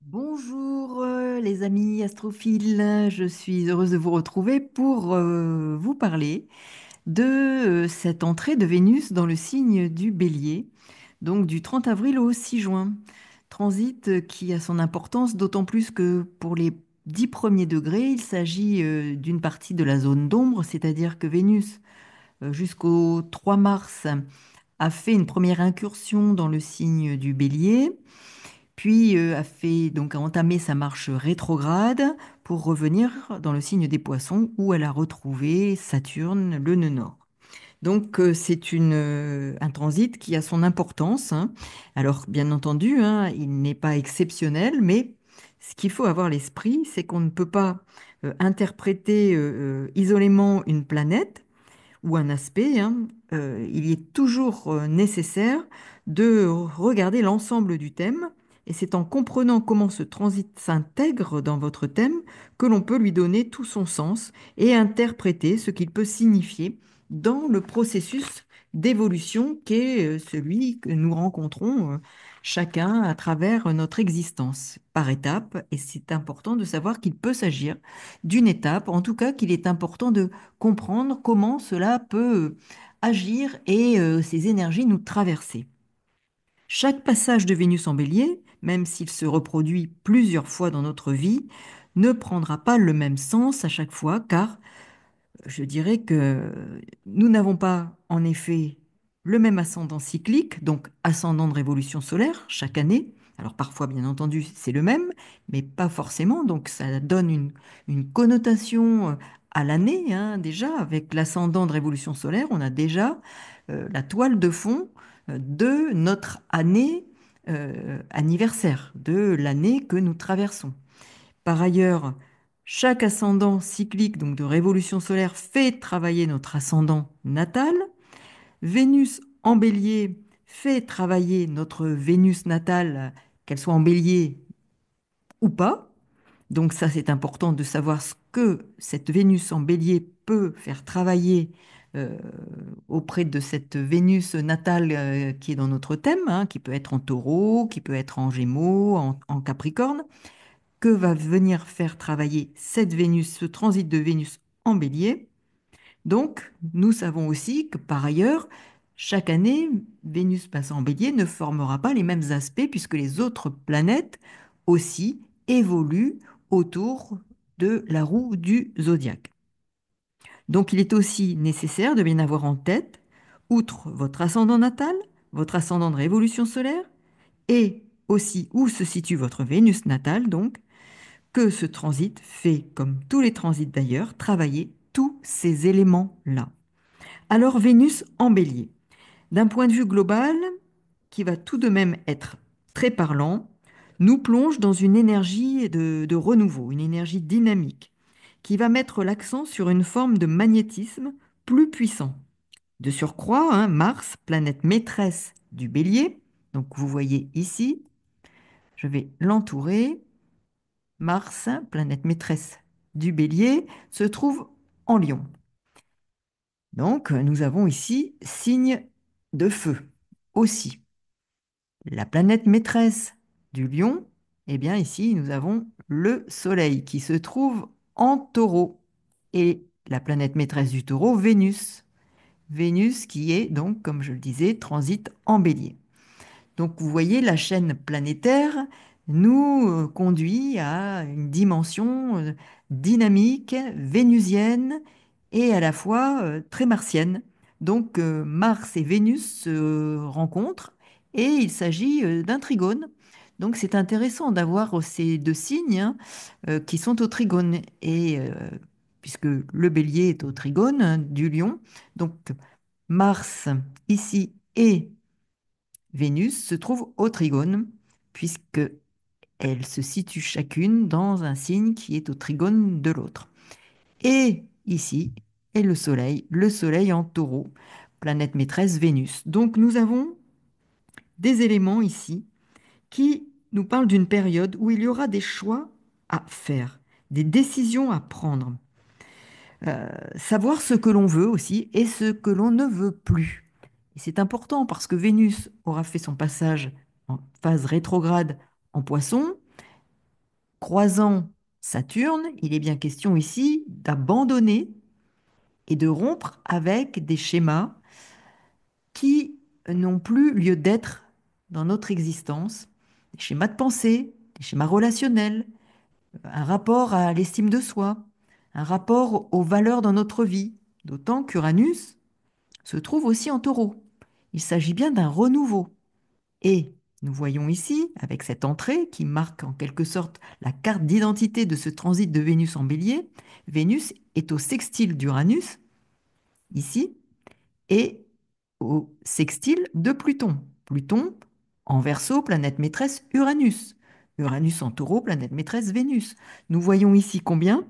Bonjour les amis astrophiles, je suis heureuse de vous retrouver pour vous parler de cette entrée de Vénus dans le signe du Bélier, donc du 30 avril au 6 juin. Transit qui a son importance, d'autant plus que pour les 10 premiers degrés, il s'agit d'une partie de la zone d'ombre, c'est-à-dire que Vénus, jusqu'au 3 mars, a fait une première incursion dans le signe du Bélier. Puis a entamé sa marche rétrograde pour revenir dans le signe des Poissons où elle a retrouvé Saturne, le nœud nord. Donc c'est un transit qui a son importance, hein. Alors bien entendu, hein, il n'est pas exceptionnel, mais ce qu'il faut avoir à l'esprit, c'est qu'on ne peut pas interpréter isolément une planète ou un aspect, hein. Il est toujours nécessaire de regarder l'ensemble du thème, et c'est en comprenant comment ce transit s'intègre dans votre thème que l'on peut lui donner tout son sens et interpréter ce qu'il peut signifier dans le processus d'évolution qu'est celui que nous rencontrons chacun à travers notre existence par étapes. Et c'est important de savoir qu'il peut s'agir d'une étape, en tout cas qu'il est important de comprendre comment cela peut agir et ces énergies nous traverser. Chaque passage de Vénus en bélier, même s'il se reproduit plusieurs fois dans notre vie, ne prendra pas le même sens à chaque fois, car je dirais que nous n'avons pas en effet le même ascendant cyclique, donc ascendant de révolution solaire chaque année. Alors parfois, bien entendu, c'est le même, mais pas forcément. Donc ça donne une connotation à l'année, hein, déjà. Avec l'ascendant de révolution solaire, on a déjà la toile de fond de notre année anniversaire, de l'année que nous traversons. Par ailleurs, chaque ascendant cyclique, donc de révolution solaire, fait travailler notre ascendant natal. Vénus en bélier fait travailler notre Vénus natale, qu'elle soit en bélier ou pas. Donc ça, c'est important de savoir ce que cette Vénus en bélier peut faire travailler euh, auprès de cette Vénus natale qui est dans notre thème, hein, qui peut être en taureau, qui peut être en gémeaux, en capricorne. Que va venir faire travailler cette Vénus, ce transit de Vénus en bélier. Donc, nous savons aussi que par ailleurs, chaque année, Vénus passant en bélier ne formera pas les mêmes aspects puisque les autres planètes aussi évoluent autour de la roue du zodiaque. Donc, il est aussi nécessaire de bien avoir en tête, outre votre ascendant natal, votre ascendant de révolution solaire, et aussi où se situe votre Vénus natale, donc, que ce transit fait, comme tous les transits d'ailleurs, travailler tous ces éléments-là. Alors Vénus en bélier, d'un point de vue global, qui va tout de même être très parlant, nous plonge dans une énergie de renouveau, une énergie dynamique, qui va mettre l'accent sur une forme de magnétisme plus puissant. De surcroît, hein, Mars, planète maîtresse du bélier, donc vous voyez ici, je vais l'entourer, Mars, planète maîtresse du Bélier, se trouve en Lion. Donc, nous avons ici signe de feu aussi. La planète maîtresse du Lion, eh bien ici, nous avons le Soleil qui se trouve en Taureau et la planète maîtresse du Taureau, Vénus. Vénus qui est donc, comme je le disais, transit en Bélier. Donc vous voyez, la chaîne planétaire nous conduit à une dimension dynamique, vénusienne et à la fois très martienne. Donc Mars et Vénus se rencontrent et il s'agit d'un trigone. Donc c'est intéressant d'avoir ces deux signes, hein, qui sont au trigone. Et puisque le bélier est au trigone, hein, du lion, donc Mars ici et Vénus se trouve au trigone, puisque elles se situent chacune dans un signe qui est au trigone de l'autre. Et ici est le Soleil en taureau, planète maîtresse Vénus. Donc nous avons des éléments ici qui nous parlent d'une période où il y aura des choix à faire, des décisions à prendre, savoir ce que l'on veut aussi et ce que l'on ne veut plus. Et c'est important parce que Vénus aura fait son passage en phase rétrograde en Poisson croisant Saturne, il est bien question ici d'abandonner et de rompre avec des schémas qui n'ont plus lieu d'être dans notre existence, des schémas de pensée, des schémas relationnels, un rapport à l'estime de soi, un rapport aux valeurs dans notre vie, d'autant qu'Uranus se trouve aussi en taureau. Il s'agit bien d'un renouveau. Et nous voyons ici, avec cette entrée qui marque en quelque sorte la carte d'identité de ce transit de Vénus en bélier, Vénus est au sextile d'Uranus, ici, et au sextile de Pluton. Pluton en Verseau, planète maîtresse Uranus. Uranus en Taureau, planète maîtresse Vénus. Nous voyons ici combien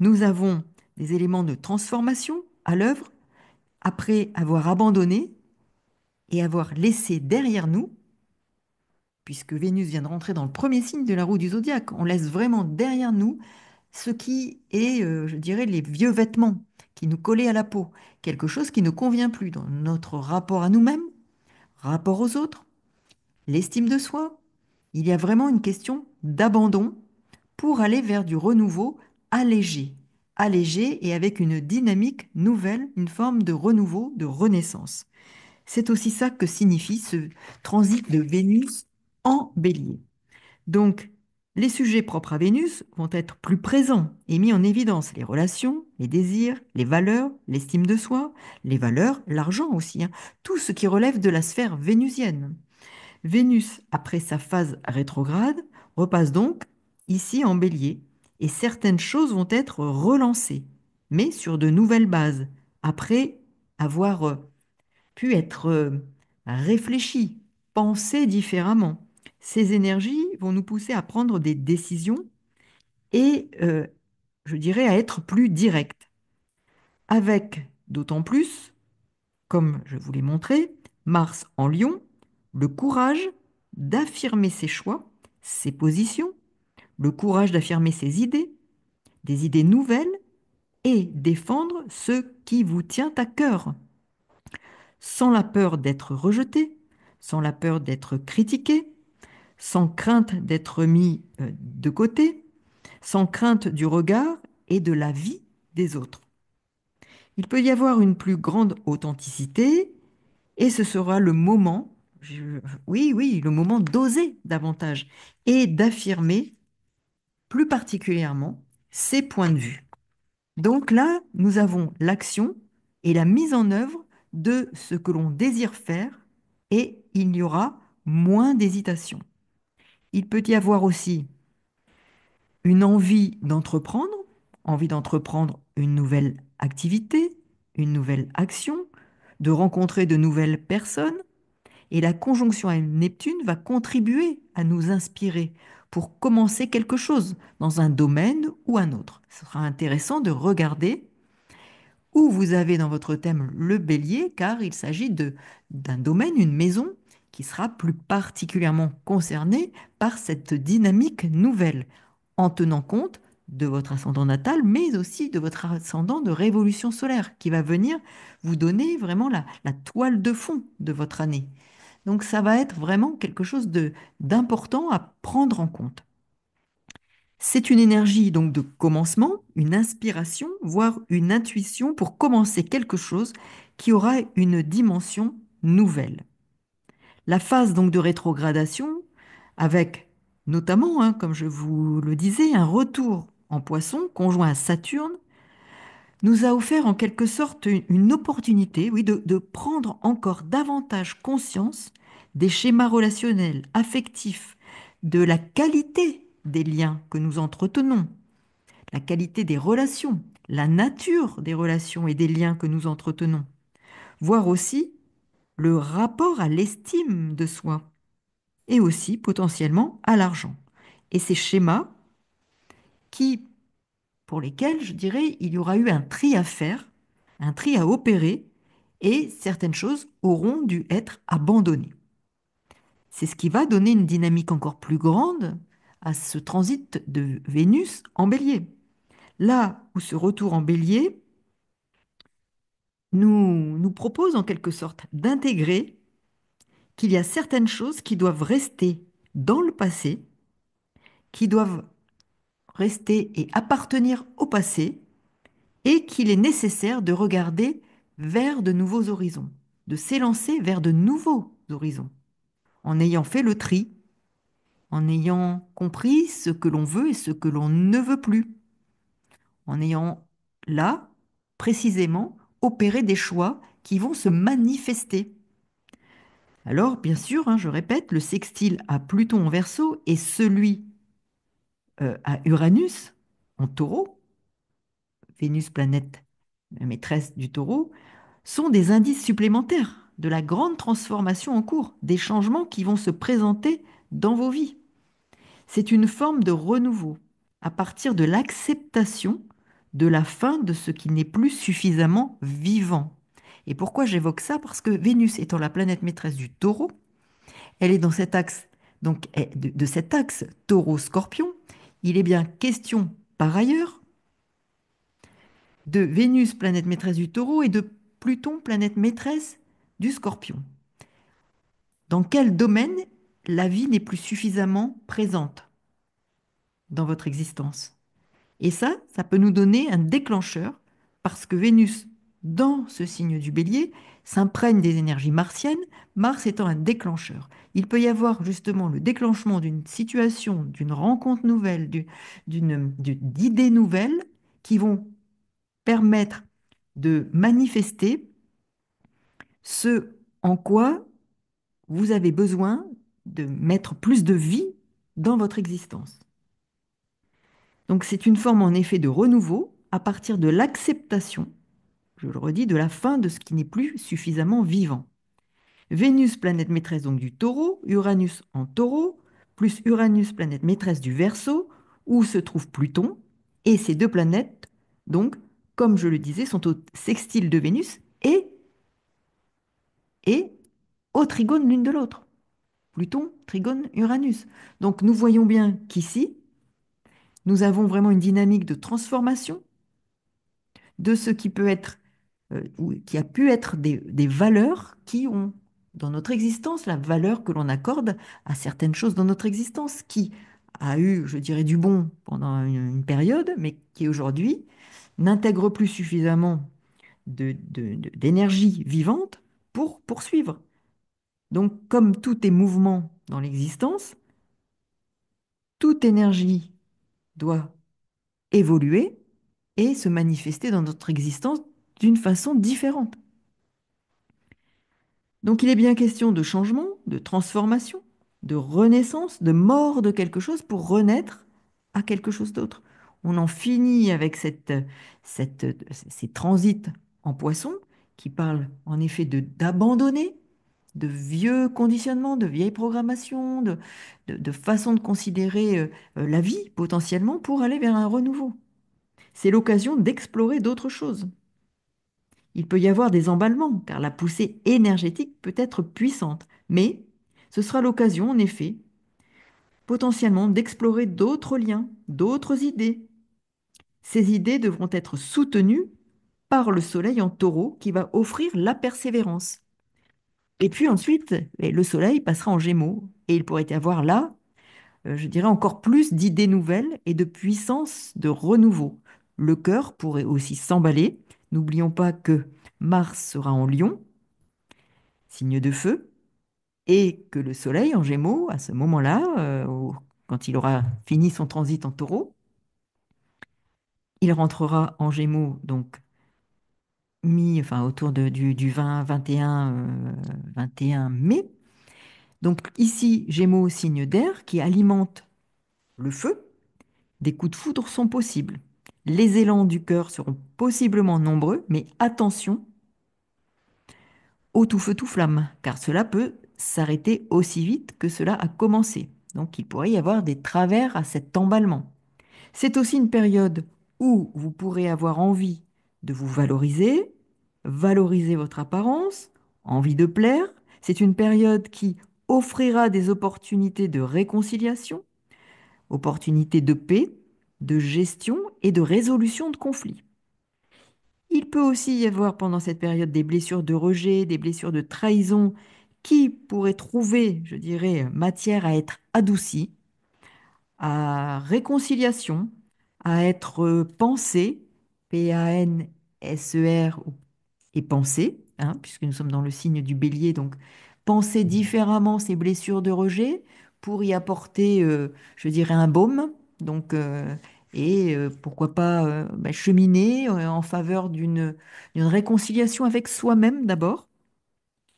nous avons des éléments de transformation à l'œuvre après avoir abandonné et avoir laissé derrière nous, puisque Vénus vient de rentrer dans le premier signe de la roue du zodiaque. On laisse vraiment derrière nous ce qui est, je dirais, les vieux vêtements qui nous collaient à la peau, quelque chose qui ne convient plus dans notre rapport à nous-mêmes, rapport aux autres, l'estime de soi. Il y a vraiment une question d'abandon pour aller vers du renouveau allégé, allégé et avec une dynamique nouvelle, une forme de renouveau, de renaissance. C'est aussi ça que signifie ce transit de Vénus en bélier. Donc, les sujets propres à Vénus vont être plus présents et mis en évidence les relations, les désirs, les valeurs, l'estime de soi, les valeurs, l'argent aussi, hein, tout ce qui relève de la sphère vénusienne. Vénus, après sa phase rétrograde, repasse donc ici en bélier et certaines choses vont être relancées, mais sur de nouvelles bases, après avoir pu être réfléchies, pensées différemment. Ces énergies vont nous pousser à prendre des décisions et, je dirais, à être plus directs, avec d'autant plus comme je vous l'ai montré, Mars en Lion, le courage d'affirmer ses choix, ses positions, le courage d'affirmer ses idées, des idées nouvelles et défendre ce qui vous tient à cœur, sans la peur d'être rejeté, sans la peur d'être critiqué, sans crainte d'être mis de côté, sans crainte du regard et de la vie des autres. Il peut y avoir une plus grande authenticité. Et ce sera le moment, oui, oui, le moment d'oser davantage et d'affirmer plus particulièrement ses points de vue. Donc là, nous avons l'action et la mise en œuvre de ce que l'on désire faire et il y aura moins d'hésitation. Il peut y avoir aussi une envie d'entreprendre une nouvelle activité, une nouvelle action, de rencontrer de nouvelles personnes. Et la conjonction à Neptune va contribuer à nous inspirer pour commencer quelque chose dans un domaine ou un autre. Ce sera intéressant de regarder où vous avez dans votre thème le bélier, car il s'agit d'un domaine, une maison, qui sera plus particulièrement concernée par cette dynamique nouvelle, en tenant compte de votre ascendant natal, mais aussi de votre ascendant de révolution solaire, qui va venir vous donner vraiment la toile de fond de votre année. Donc ça va être vraiment quelque chose d'important à prendre en compte. C'est une énergie donc de commencement, une inspiration, voire une intuition pour commencer quelque chose qui aura une dimension nouvelle. La phase donc de rétrogradation, avec notamment, hein, comme je vous le disais, un retour en Poisson conjoint à Saturne, nous a offert en quelque sorte une opportunité, oui, de prendre encore davantage conscience des schémas relationnels, affectifs, de la qualité des liens que nous entretenons, la qualité des relations, la nature des relations et des liens que nous entretenons, voire aussi le rapport à l'estime de soi et aussi potentiellement à l'argent. Et ces schémas qui pour lesquels, je dirais, il y aura eu un tri à faire, un tri à opérer, et certaines choses auront dû être abandonnées. C'est ce qui va donner une dynamique encore plus grande à ce transit de Vénus en bélier. Là où ce retour en bélier nous propose en quelque sorte d'intégrer qu'il y a certaines choses qui doivent rester dans le passé qui doivent rester et appartenir au passé et qu'il est nécessaire de regarder vers de nouveaux horizons, de s'élancer vers de nouveaux horizons, en ayant fait le tri, en ayant compris ce que l'on veut et ce que l'on ne veut plus, en ayant là, précisément, opéré des choix qui vont se manifester. Alors, bien sûr, hein, je répète, le sextile à Pluton en Verseau et celui à Uranus en Taureau, Vénus, planète maîtresse du Taureau, sont des indices supplémentaires de la grande transformation en cours, des changements qui vont se présenter dans vos vies. C'est une forme de renouveau à partir de l'acceptation de la fin de ce qui n'est plus suffisamment vivant. Et pourquoi j'évoque ça? Parce que Vénus étant la planète maîtresse du Taureau, elle est dans cet axe, donc de cet axe Taureau-Scorpion. Il est bien question par ailleurs de Vénus, planète maîtresse du Taureau, et de Pluton, planète maîtresse du Scorpion. Dans quel domaine la vie n'est plus suffisamment présente dans votre existence? Et ça peut nous donner un déclencheur parce que Vénus, dans ce signe du Bélier, s'imprègne des énergies martiennes, Mars étant un déclencheur. Il peut y avoir justement le déclenchement d'une situation, d'une rencontre nouvelle, d'idées nouvelles qui vont permettre de manifester ce en quoi vous avez besoin de mettre plus de vie dans votre existence. Donc c'est une forme en effet de renouveau à partir de l'acceptation, je le redis, de la fin de ce qui n'est plus suffisamment vivant. Vénus, planète maîtresse donc du Taureau, Uranus en Taureau, plus Uranus, planète maîtresse du Verseau, où se trouve Pluton, et ces deux planètes, donc, comme je le disais, sont au sextile de Vénus et au trigone l'une de l'autre. Pluton, trigone, Uranus. Donc nous voyons bien qu'ici, nous avons vraiment une dynamique de transformation de ce qui peut être, ou qui a pu être des valeurs qui ont dans notre existence, la valeur que l'on accorde à certaines choses dans notre existence, qui a eu, je dirais, du bon pendant une période, mais qui aujourd'hui n'intègre plus suffisamment d'énergie vivante pour poursuivre. Donc, comme tout est mouvement dans l'existence, toute énergie doit évoluer et se manifester dans notre existence d'une façon différente. Donc il est bien question de changement, de transformation, de renaissance, de mort de quelque chose pour renaître à quelque chose d'autre. On en finit avec ces transits en poisson qui parlent en effet d'abandonner de vieux conditionnements, de vieilles programmations, de façons de considérer la vie potentiellement pour aller vers un renouveau. C'est l'occasion d'explorer d'autres choses. Il peut y avoir des emballements, car la poussée énergétique peut être puissante, mais ce sera l'occasion, en effet, potentiellement d'explorer d'autres liens, d'autres idées. Ces idées devront être soutenues par le Soleil en Taureau qui va offrir la persévérance. Et puis ensuite, le Soleil passera en Gémeaux et il pourrait y avoir là, je dirais, encore plus d'idées nouvelles et de puissance de renouveau. Le cœur pourrait aussi s'emballer. N'oublions pas que Mars sera en Lion, signe de feu, et que le Soleil en Gémeaux, à ce moment-là, quand il aura fini son transit en Taureau, il rentrera en Gémeaux, donc enfin autour du 20, 21, 21 mai. Donc ici, Gémeaux, signe d'air, qui alimente le feu. Des coups de foudre sont possibles. Les élans du cœur seront possiblement nombreux, mais attention au tout feu tout flamme, car cela peut s'arrêter aussi vite que cela a commencé. Donc il pourrait y avoir des travers à cet emballement. C'est aussi une période où vous pourrez avoir envie de vous valoriser, valoriser votre apparence, envie de plaire. C'est une période qui offrira des opportunités de réconciliation, opportunités de paix, de gestion et de résolution de conflits. Il peut aussi y avoir pendant cette période des blessures de rejet, des blessures de trahison qui pourraient trouver, je dirais, matière à être adoucies à réconciliation, à être pensé, P-A-N-S-E-R, et penser, hein, puisque nous sommes dans le signe du bélier, donc penser différemment ces blessures de rejet pour y apporter, je dirais, un baume, donc, pourquoi pas bah, cheminer en faveur d'une réconciliation avec soi-même d'abord.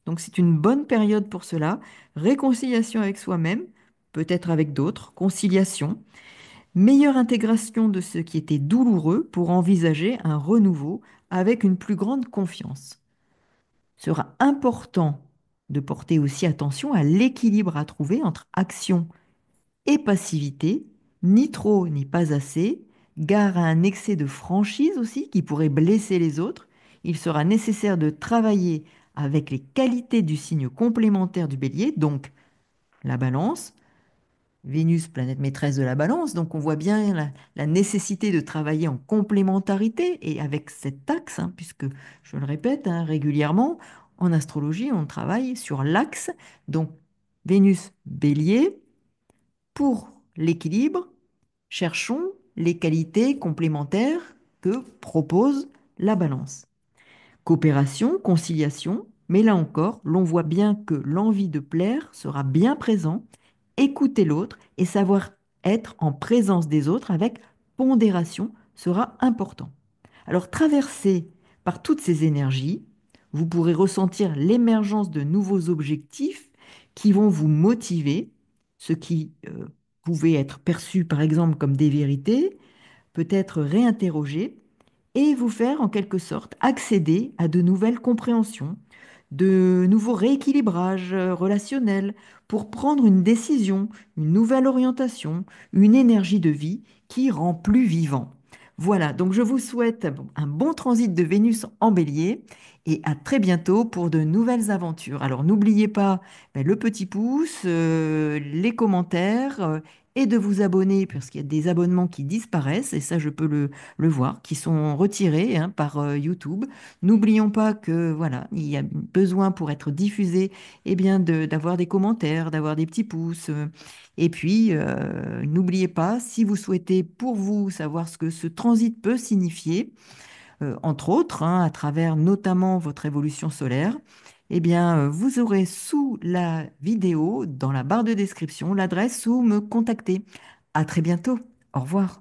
Donc c'est une bonne période pour cela. Réconciliation avec soi-même, peut-être avec d'autres, conciliation, meilleure intégration de ce qui était douloureux pour envisager un renouveau avec une plus grande confiance. Sera important de porter aussi attention à l'équilibre à trouver entre action et passivité, ni trop ni pas assez, gare à un excès de franchise aussi qui pourrait blesser les autres. Il sera nécessaire de travailler avec les qualités du signe complémentaire du bélier, donc la balance, Vénus, planète maîtresse de la balance, donc on voit bien la nécessité de travailler en complémentarité et avec cet axe, hein, puisque je le répète hein, régulièrement, en astrologie, on travaille sur l'axe, donc Vénus bélier, pour l'équilibre, cherchons les qualités complémentaires que propose la balance. Coopération, conciliation, mais là encore, l'on voit bien que l'envie de plaire sera bien présent, écouter l'autre et savoir être en présence des autres avec pondération sera important. Alors, traversé par toutes ces énergies, vous pourrez ressentir l'émergence de nouveaux objectifs qui vont vous motiver, ce qui pouvait être perçu par exemple comme des vérités, peut être réinterrogé et vous faire en quelque sorte accéder à de nouvelles compréhensions, de nouveaux rééquilibrages relationnels pour prendre une décision, une nouvelle orientation, une énergie de vie qui rend plus vivant. Voilà, donc je vous souhaite un bon transit de Vénus en bélier et à très bientôt pour de nouvelles aventures. Alors n'oubliez pas le petit pouce, les commentaires et de vous abonner parce qu'il y a des abonnements qui disparaissent et ça je peux le voir, qui sont retirés hein, par YouTube. N'oublions pas que voilà, il y a besoin pour être diffusé, eh bien d'avoir des commentaires, d'avoir des petits pouces. Et puis, n'oubliez pas, si vous souhaitez pour vous savoir ce que ce transit peut signifier, entre autres, hein, à travers notamment votre évolution solaire, eh bien, vous aurez sous la vidéo, dans la barre de description, l'adresse où me contacter. À très bientôt. Au revoir.